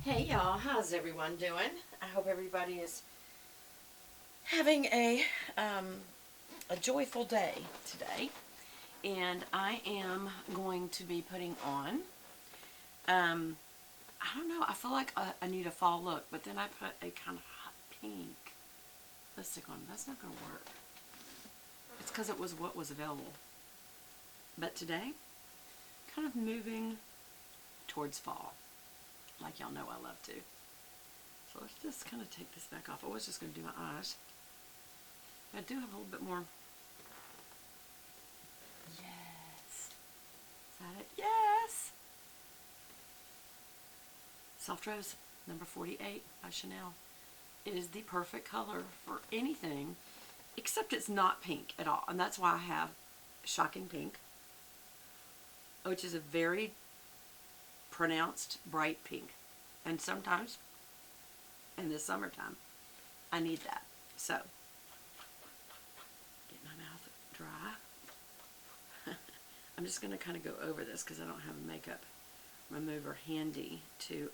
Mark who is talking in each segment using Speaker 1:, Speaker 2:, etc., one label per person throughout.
Speaker 1: Hey y'all, how's everyone doing? I hope everybody is having a joyful day today. And I am going to be putting on, I don't know, I feel like I need a fall look, but then I put a kind of hot pink lipstick on. That's not going to work. It's because it was what was available. But today, kind of moving towards fall, like y'all know I love to. So let's just kind of take this back off. I was just going to do my eyes. I do have a little bit more. Yes. Is that it? Yes. Soft Rose, number 48 by Chanel. It is the perfect color for anything, except it's not pink at all. And that's why I have Shocking Pink, which is a very pronounced bright pink. And sometimes, in the summertime, I need that. So, get my mouth dry. I'm just going to kind of go over this because I don't have a makeup remover handy to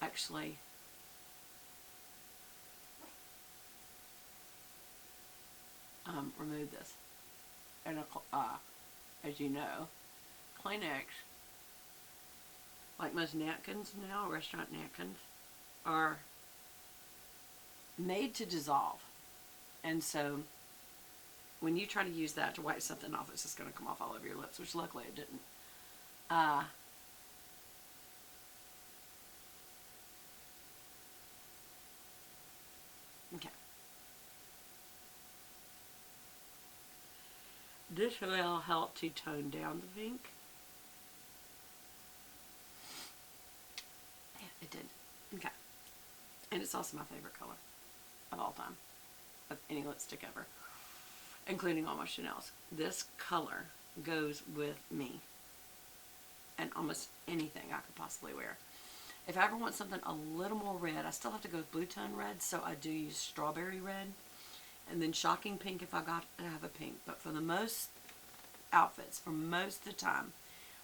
Speaker 1: actually remove this. And as you know, Kleenex, like most napkins now, restaurant napkins, are made to dissolve. And so when you try to use that to wipe something off, it's just going to come off all over your lips, which luckily it didn't. Okay. This will help to tone down the pink. Yeah, it did. Okay. And it's also my favorite color of all time, of any lipstick ever, including all my Chanel's. This color goes with me and almost anything I could possibly wear. If I ever want something a little more red, I still have to go with blue tone red, so I do use strawberry red. And then Shocking Pink if I got to have a pink. But for the most outfits, for most of the time,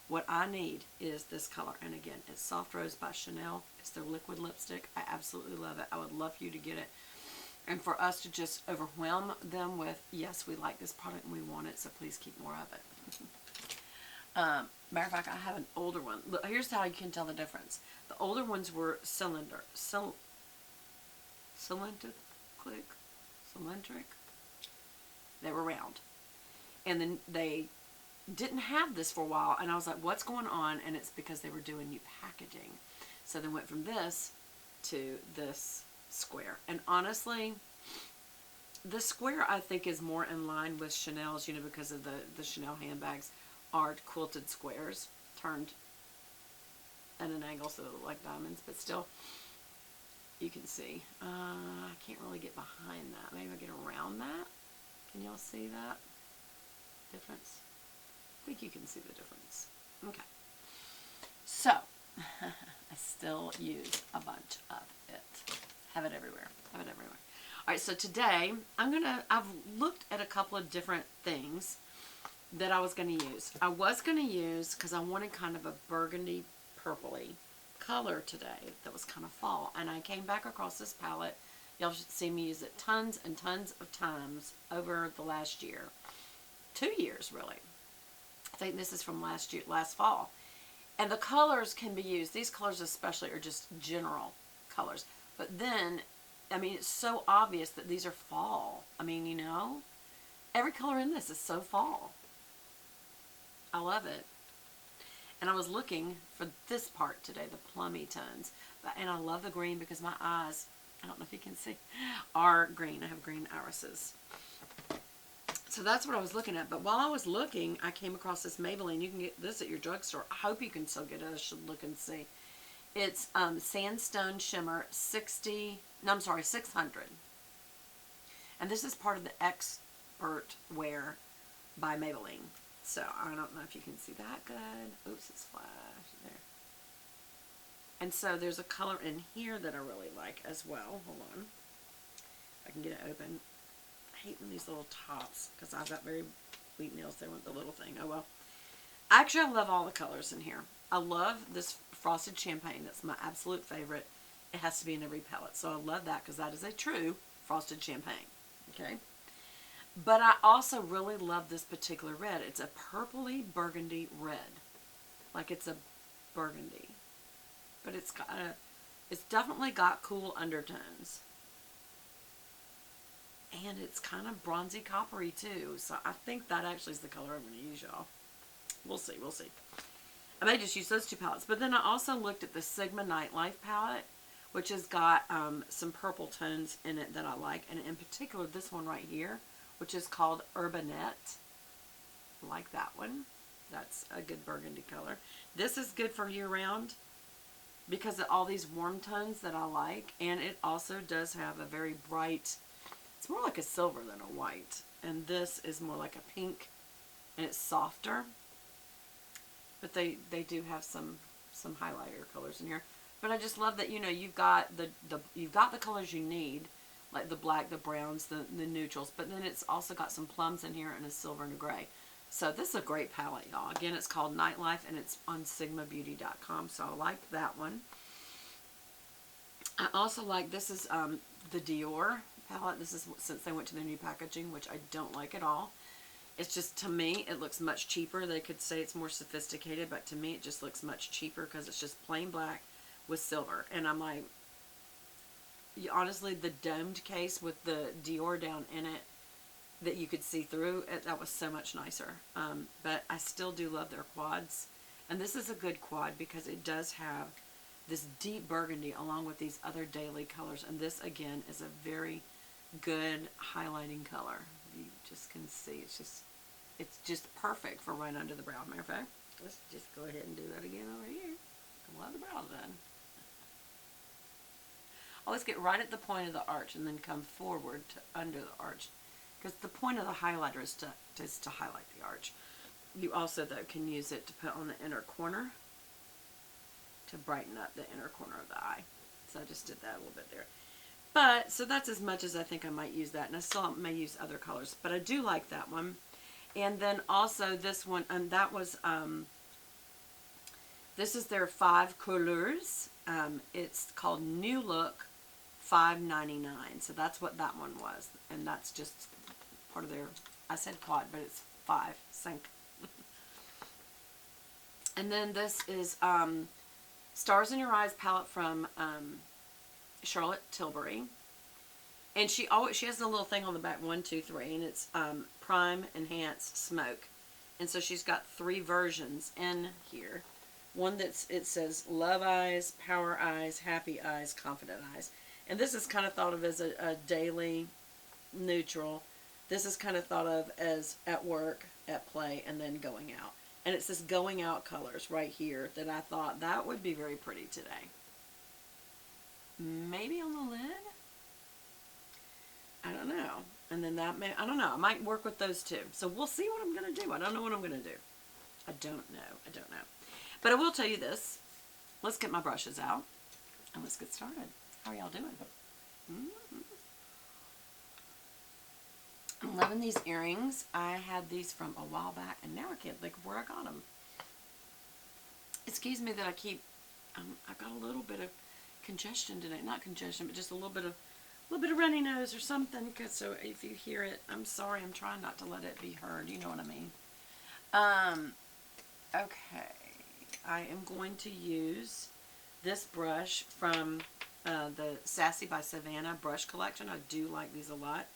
Speaker 1: what I need is this color. And again, it's Soft Rose by Chanel. It's their liquid lipstick. I absolutely love it. I would love for you to get it. And for us to just overwhelm them with, yes, we like this product and we want it, so please keep more of it. Matter of fact, I have an older one. Look, here's how you can tell the difference. The older ones were cylindric. They were round. And then they didn't have this for a while, and I was like, what's going on? And it's because they were doing new packaging. So they went from this to this square. And honestly, the square I think is more in line with Chanel's, you know, because of the Chanel handbags are quilted squares turned at an angle so they look like diamonds, but still you can see. I can't really get behind that. Maybe I'll get around that. Can y'all see that difference? I think you can see the difference. Okay. So, I still use a bunch of it. Have it everywhere. Have it everywhere. All right, so today I've looked at a couple of different things that I was going to use. I was going to use, because I wanted kind of a burgundy purpley color today that was kind of fall. And I came back across this palette. Y'all should see me use it tons and tons of times over the last year. 2 years, really. I think this is from last fall. And the colors can be used. These colors especially are just general colors. But then, I mean, it's so obvious that these are fall. I mean, you know, every color in this is so fall. I love it. And I was looking for this part today, the plummy tones. And I love the green because my eyes, I don't know if you can see, are green. I have green irises. So that's what I was looking at. But while I was looking, I came across this Maybelline. You can get this at your drugstore. I hope you can still get it. I should look and see. It's Sandstone Shimmer 600. And this is part of the Expert Wear by Maybelline. So I don't know if you can see that good. Oops, it's flash there. And so there's a color in here that I really like as well. Hold on. If I can get it open. I hate when these little tops, because I've got very weak nails. They want the little thing. Oh well. Actually, I love all the colors in here. I love this frosted champagne. That's my absolute favorite. It has to be in every palette. So I love that because that is a true frosted champagne. Okay. But I also really love this particular red. It's a purpley burgundy red. Like it's a burgundy. But it's definitely got cool undertones. And it's kind of bronzy coppery too. So I think that actually is the color I'm going to use, y'all. We'll see, we'll see. I may just use those two palettes. But then I also looked at the Sigma Nightlife palette, which has got some purple tones in it that I like. And in particular, this one right here, which is called Urbanette. I like that one. That's a good burgundy color. This is good for year-round because of all these warm tones that I like. And it also does have a very bright, it's more like a silver than a white. And this is more like a pink, and it's softer. But they do have some highlighter colors in here. But I just love that, you know, you've got the colors you need, like the black, the browns, the neutrals. But then it's also got some plums in here and a silver and a gray. So this is a great palette, y'all. Again, it's called Nightlife, and it's on sigmabeauty.com. So I like that one. I also like, this is the Dior palette. This is since they went to their new packaging, which I don't like at all. It's just, to me, it looks much cheaper. They could say it's more sophisticated, but to me it just looks much cheaper because it's just plain black with silver. And I'm like, honestly, the domed case with the Dior down in it that you could see through, that was so much nicer. But I still do love their quads. And this is a good quad because it does have this deep burgundy along with these other daily colors. And this, again, is a very good highlighting color. You just can see it's just perfect for right under the brow. Matter of fact, let's just go ahead and do that again over here. We'll have the brow done. Always get right at the point of the arch and then come forward to under the arch, because the point of the highlighter is to highlight the arch. You also, though, can use it to put on the inner corner to brighten up the inner corner of the eye. So I just did that a little bit there. But, so that's as much as I think I might use that. And I still may use other colors. But I do like that one. And then also this one, and that was, this is their 5 couleurs. It's called New Look $5.99. So that's what that one was. And that's just part of their, I said quad, but it's 5. Cinq. And then this is Stars in Your Eyes palette from Charlotte Tilbury. And she has a little thing on the back, 1, 2, 3, and it's Prime, Enhance, Smoke. And so she's got 3 versions in here. One it says Love Eyes, Power Eyes, Happy Eyes, Confident Eyes. And this is kind of thought of as a daily neutral. This is kind of thought of as at work, at play, and then going out. And it's this going out colors right here that I thought that would be very pretty today. Maybe on the lid? I don't know. And then that may, I don't know. I might work with those two. So we'll see what I'm going to do. I don't know what I'm going to do. I don't know. I don't know. But I will tell you this. Let's get my brushes out and let's get started. How are y'all doing? I'm loving these earrings. I had these from a while back and now I can't think of where I got them. Excuse me that I keep, I've got a little bit of congestion today. Not congestion, but just a little bit of runny nose or something. Cause so if you hear it, I'm sorry. I'm trying not to let it be heard. You know what I mean? Okay. I am going to use this brush from the Sassy by Savannah brush collection. I do like these a lot.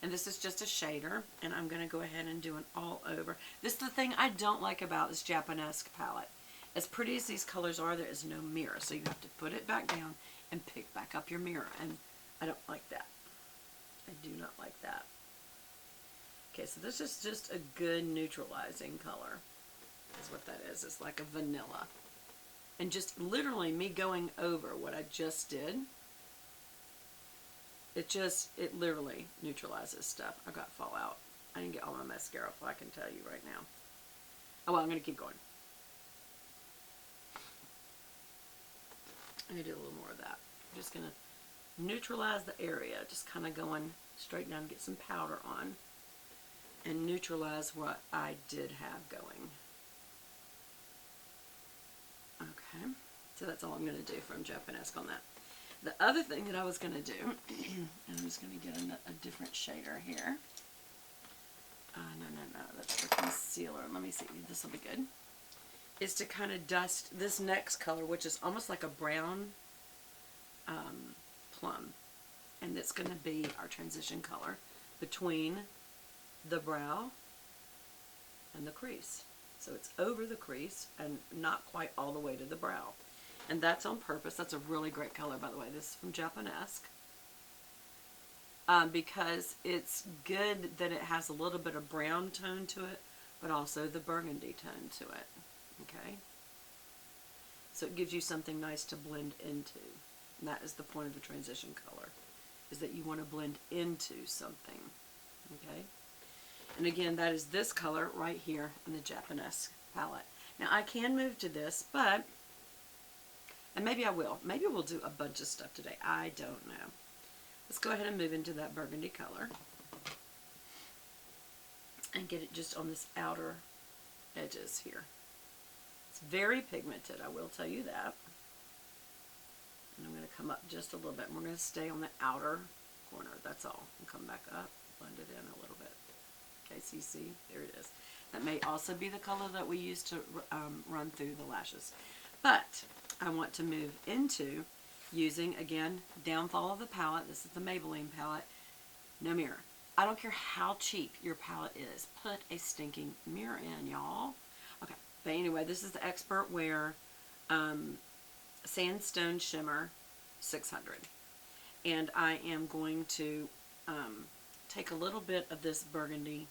Speaker 1: And this is just a shader. And I'm going to go ahead and do an all over. This is the thing I don't like about this Japanesque palette. As pretty as these colors are, there is no mirror. So you have to put it back down and pick back up your mirror. And I don't like that. I do not like that. Okay, so this is just a good neutralizing color. That's what that is. It's like a vanilla. And just literally me going over what I just did, it literally neutralizes stuff. I've got fallout. I didn't get all my mascara off, I can tell you right now. Oh, well, I'm going to keep going. I'm going to do a little more of that. I'm just going to neutralize the area. Just kind of going straight down, get some powder on. And neutralize what I did have going. So that's all I'm going to do from Japanesque on that. The other thing that I was going to do, and I'm just going to get a different shader here. No, that's for concealer. Let me see, this will be good. Is to kind of dust this next color, which is almost like a brown plum. And it's going to be our transition color between the brow and the crease. So it's over the crease and not quite all the way to the brow. And that's on purpose. That's a really great color, by the way. This is from Japanesque. Because it's good that it has a little bit of brown tone to it, but also the burgundy tone to it. Okay? So it gives you something nice to blend into. And that is the point of the transition color, is that you want to blend into something. Okay? And again, that is this color right here in the Japanesque palette. Now, I can move to this, but, and maybe I will. Maybe we'll do a bunch of stuff today. I don't know. Let's go ahead and move into that burgundy color and get it just on this outer edges here. It's very pigmented, I will tell you that. And I'm going to come up just a little bit, and we're going to stay on the outer corner. That's all. And come back up, blend it in a little bit. Okay, so you see, there it is. That may also be the color that we use to run through the lashes. But I want to move into using, again, Downfall of the palette. This is the Maybelline palette. No mirror. I don't care how cheap your palette is. Put a stinking mirror in, y'all. Okay, but anyway, this is the Expert Wear Sandstone Shimmer 600. And I am going to take a little bit of this burgundy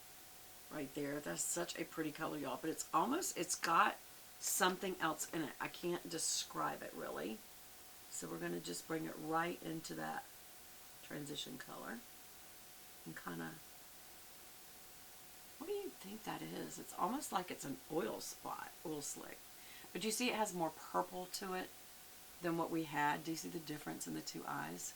Speaker 1: right there. That's such a pretty color, y'all. But it's got something else in it. I can't describe it really. So we're going to just bring it right into that transition color. And kind of, what do you think that is? It's almost like it's an oil slick. But you see it has more purple to it than what we had. Do you see the difference in the two eyes?